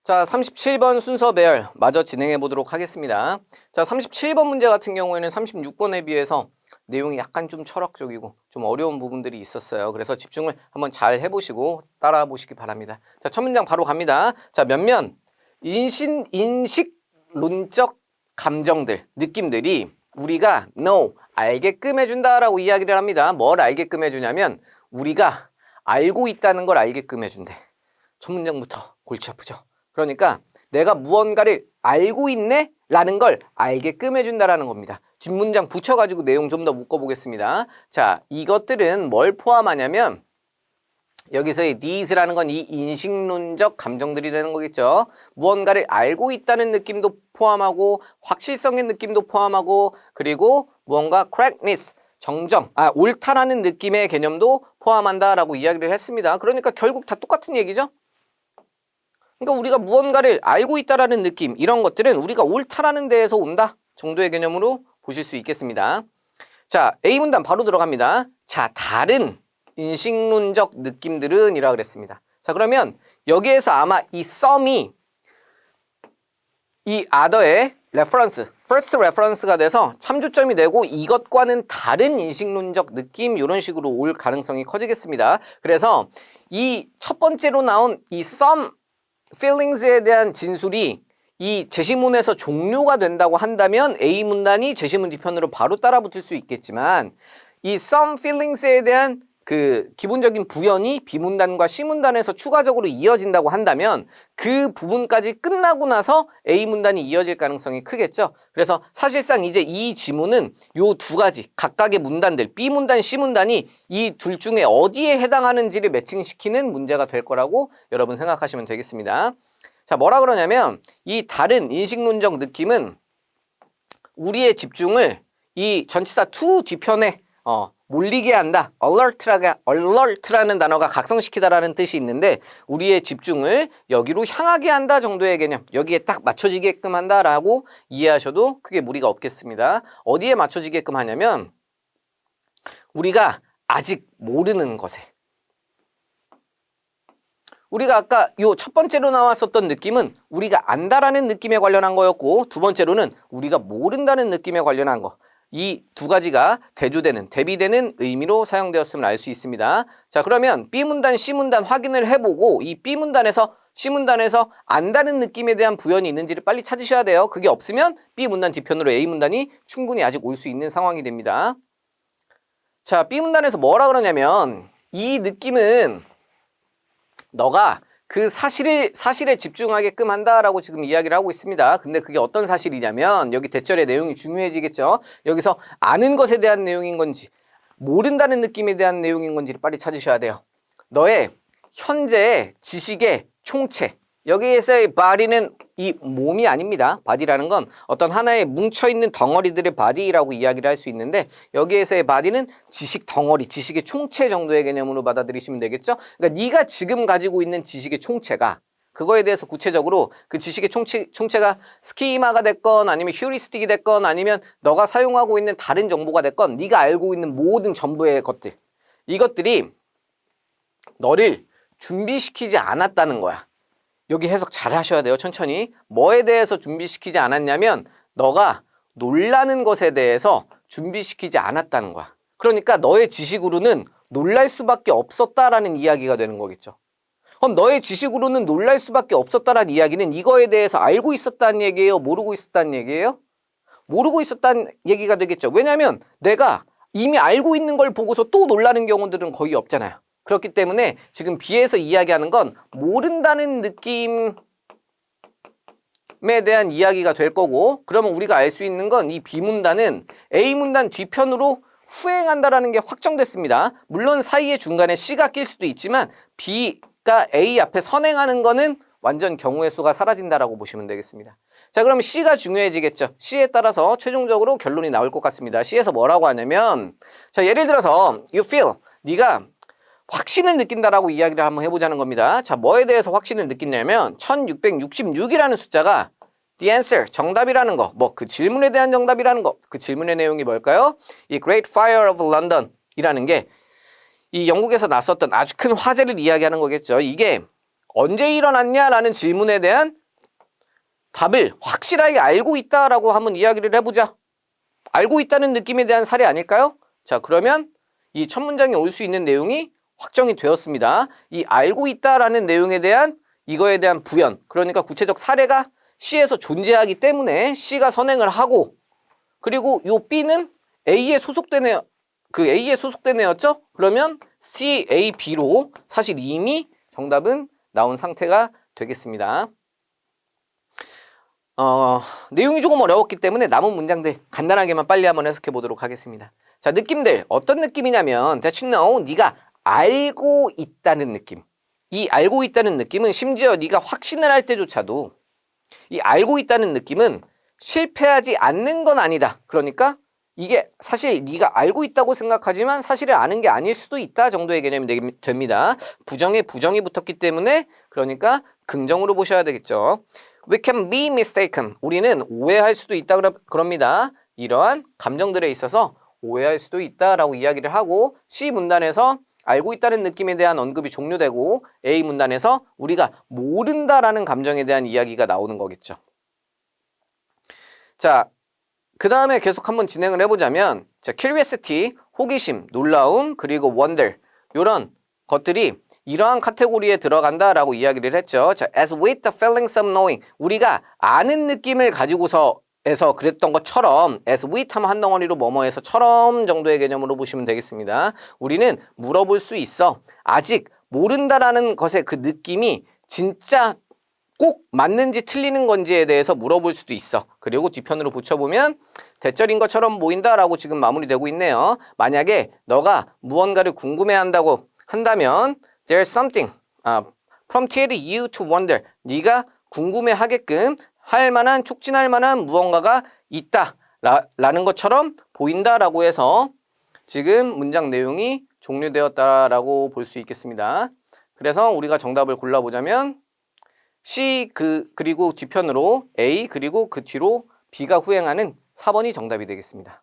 자, 37번 순서 배열 마저 진행해 보도록 하겠습니다. 자, 37번 문제 같은 경우에는 36번에 비해서 내용이 약간 좀 철학적이고 좀 어려운 부분들이 있었어요. 그래서 집중을 한번 잘 해보시고 따라 보시기 바랍니다. 자, 첫 문장 바로 갑니다. 자, 몇몇 인식론적 감정들, 느낌들이 우리가 know, 알게끔 해준다라고 이야기를 합니다. 뭘 알게끔 해주냐면 우리가 알고 있다는 걸 알게끔 해준대. 첫 문장부터 골치 아프죠. 그러니까 내가 무언가를 알고 있네? 라는 걸 알게끔 해준다라는 겁니다. 뒷문장 붙여가지고 내용 좀 더 묶어보겠습니다. 자, 이것들은 뭘 포함하냐면 여기서의 these라는 건 이 인식론적 감정들이 되는 거겠죠. 무언가를 알고 있다는 느낌도 포함하고 확실성의 느낌도 포함하고 그리고 무언가 correctness, 정정, 옳다라는 느낌의 개념도 포함한다라고 이야기를 했습니다. 그러니까 결국 다 똑같은 얘기죠. 그러니까 우리가 무언가를 알고 있다라는 느낌, 이런 것들은 우리가 옳다라는 데에서 온다 정도의 개념으로 보실 수 있겠습니다. 자, A문단 바로 들어갑니다. 자, 다른 인식론적 느낌들은 이라 그랬습니다. 자, 그러면 여기에서 아마 이 some이 이 other의 reference, first reference가 돼서 참조점이 되고 이것과는 다른 인식론적 느낌 이런 식으로 올 가능성이 커지겠습니다. 그래서 이 첫 번째로 나온 이 some feelings에 대한 진술이 이 제시문에서 종료가 된다고 한다면 A문단이 제시문 뒤편으로 바로 따라붙을 수 있겠지만 이 some feelings에 대한 그 기본적인 부연이 B문단과 C문단에서 추가적으로 이어진다고 한다면 그 부분까지 끝나고 나서 A문단이 이어질 가능성이 크겠죠. 그래서 사실상 이제 이 지문은 요 두 가지 각각의 문단들 B문단, C문단이 이 둘 중에 어디에 해당하는지를 매칭시키는 문제가 될 거라고 여러분 생각하시면 되겠습니다. 자, 뭐라 그러냐면 이 다른 인식론적 느낌은 우리의 집중을 이 전치사 to 뒤편에 몰리게 한다. alert라는 단어가 각성시키다라는 뜻이 있는데 우리의 집중을 여기로 향하게 한다 정도의 개념. 여기에 딱 맞춰지게끔 한다라고 이해하셔도 크게 무리가 없겠습니다. 어디에 맞춰지게끔 하냐면 우리가 아직 모르는 것에. 우리가 아까 요 첫 번째로 나왔었던 느낌은 우리가 안다라는 느낌에 관련한 거였고 두 번째로는 우리가 모른다는 느낌에 관련한 거. 이 두 가지가 대조되는, 대비되는 의미로 사용되었음을 알 수 있습니다. 자, 그러면 B문단, C문단 확인을 해보고 이 B문단에서, C문단에서 안다는 느낌에 대한 부연이 있는지를 빨리 찾으셔야 돼요. 그게 없으면 B문단 뒤편으로 A문단이 충분히 아직 올 수 있는 상황이 됩니다. 자, B문단에서 뭐라 그러냐면 이 느낌은 너가 그 사실에 집중하게끔 한다라고 지금 이야기를 하고 있습니다. 근데 그게 어떤 사실이냐면 여기 대절의 내용이 중요해지겠죠. 여기서 아는 것에 대한 내용인 건지 모른다는 느낌에 대한 내용인 건지를 빨리 찾으셔야 돼요. 너의 현재의 지식의 총체. 여기에서의 body는 이 몸이 아닙니다. body라는 건 어떤 하나의 뭉쳐있는 덩어리들의 body라고 이야기를 할 수 있는데 여기에서의 body는 지식 덩어리, 지식의 총체 정도의 개념으로 받아들이시면 되겠죠. 그러니까 네가 지금 가지고 있는 지식의 총체가 그거에 대해서 구체적으로 그 지식의 총체가 스키마가 됐건 아니면 휴리스틱이 됐건 아니면 너가 사용하고 있는 다른 정보가 됐건 네가 알고 있는 모든 전부의 것들 이것들이 너를 준비시키지 않았다는 거야. 여기 해석 잘 하셔야 돼요. 천천히. 뭐에 대해서 준비시키지 않았냐면 너가 놀라는 것에 대해서 준비시키지 않았다는 거야. 그러니까 너의 지식으로는 놀랄 수밖에 없었다라는 이야기가 되는 거겠죠. 그럼 너의 지식으로는 놀랄 수밖에 없었다라는 이야기는 이거에 대해서 알고 있었다는 얘기예요? 모르고 있었다는 얘기예요? 모르고 있었다는 얘기가 되겠죠. 왜냐하면 내가 이미 알고 있는 걸 보고서 또 놀라는 경우들은 거의 없잖아요. 그렇기 때문에 지금 B에서 이야기하는 건 모른다는 느낌에 대한 이야기가 될 거고 그러면 우리가 알 수 있는 건 이 B문단은 A문단 뒤편으로 후행한다라는 게 확정됐습니다. 물론 사이에 중간에 C가 낄 수도 있지만 B가 A 앞에 선행하는 거는 완전 경우의 수가 사라진다라고 보시면 되겠습니다. 자, 그럼 C가 중요해지겠죠. C에 따라서 최종적으로 결론이 나올 것 같습니다. C에서 뭐라고 하냐면 자, 예를 들어서 you feel 네가 확신을 느낀다라고 이야기를 한번 해보자는 겁니다. 자, 뭐에 대해서 확신을 느끼냐면 1666이라는 숫자가 the answer, 정답이라는 거, 뭐 그 질문에 대한 정답이라는 거, 그 질문의 내용이 뭘까요? 이 Great Fire of London 이라는 게 이 영국에서 났었던 아주 큰 화재를 이야기하는 거겠죠. 이게 언제 일어났냐라는 질문에 대한 답을 확실하게 알고 있다라고 한번 이야기를 해보자. 알고 있다는 느낌에 대한 사례 아닐까요? 자, 그러면 이 첫 문장에 올 수 있는 내용이 확정이 되었습니다. 이 알고 있다라는 내용에 대한 이거에 대한 부연, 그러니까 구체적 사례가 C에서 존재하기 때문에 C가 선행을 하고, 그리고 요 B는 A에 소속된 애, 그 A에 소속된 애였죠? 그러면 C, A, B로 사실 이미 정답은 나온 상태가 되겠습니다. 내용이 조금 어려웠기 때문에 남은 문장들 간단하게만 빨리 한번 해석해 보도록 하겠습니다. 자, 느낌들 어떤 느낌이냐면 that you know, 네가 알고 있다는 느낌. 이 알고 있다는 느낌은 심지어 네가 확신을 할 때조차도 이 알고 있다는 느낌은 실패하지 않는 건 아니다. 그러니까 이게 사실 네가 알고 있다고 생각하지만 사실을 아는 게 아닐 수도 있다 정도의 개념이 됩니다. 부정에 부정이 붙었기 때문에 그러니까 긍정으로 보셔야 되겠죠. We can be mistaken. 우리는 오해할 수도 있다 그럽니다. 이러한 감정들에 있어서 오해할 수도 있다라고 이야기를 하고 C 문단에서 알고 있다는 느낌에 대한 언급이 종료되고 A 문단에서 우리가 모른다라는 감정에 대한 이야기가 나오는 거겠죠. 자, 그 다음에 계속 한번 진행을 해보자면 자, curiosity, 호기심, 놀라움, 그리고 wonder 이런 것들이 이러한 카테고리에 들어간다라고 이야기를 했죠. 자, as with the feelings of knowing 우리가 아는 느낌을 가지고서 에서 그랬던 것처럼 as with 하면 한 덩어리로 뭐뭐해서처럼 정도의 개념으로 보시면 되겠습니다. 우리는 물어볼 수 있어. 아직 모른다라는 것의 그 느낌이 진짜 꼭 맞는지 틀리는 건지에 대해서 물어볼 수도 있어. 그리고 뒤편으로 붙여보면 대절인 것처럼 보인다라고 지금 마무리되고 있네요. 만약에 너가 무언가를 궁금해한다고 한다면 there's something prompted you to wonder. 네가 궁금해하게끔 할 만한, 촉진할 만한 무언가가 있다 라는 것처럼 보인다라고 해서 지금 문장 내용이 종료되었다라고 볼 수 있겠습니다. 그래서 우리가 정답을 골라보자면 C 그리고 뒤편으로 A 그리고 그 뒤로 B가 후행하는 4번이 정답이 되겠습니다.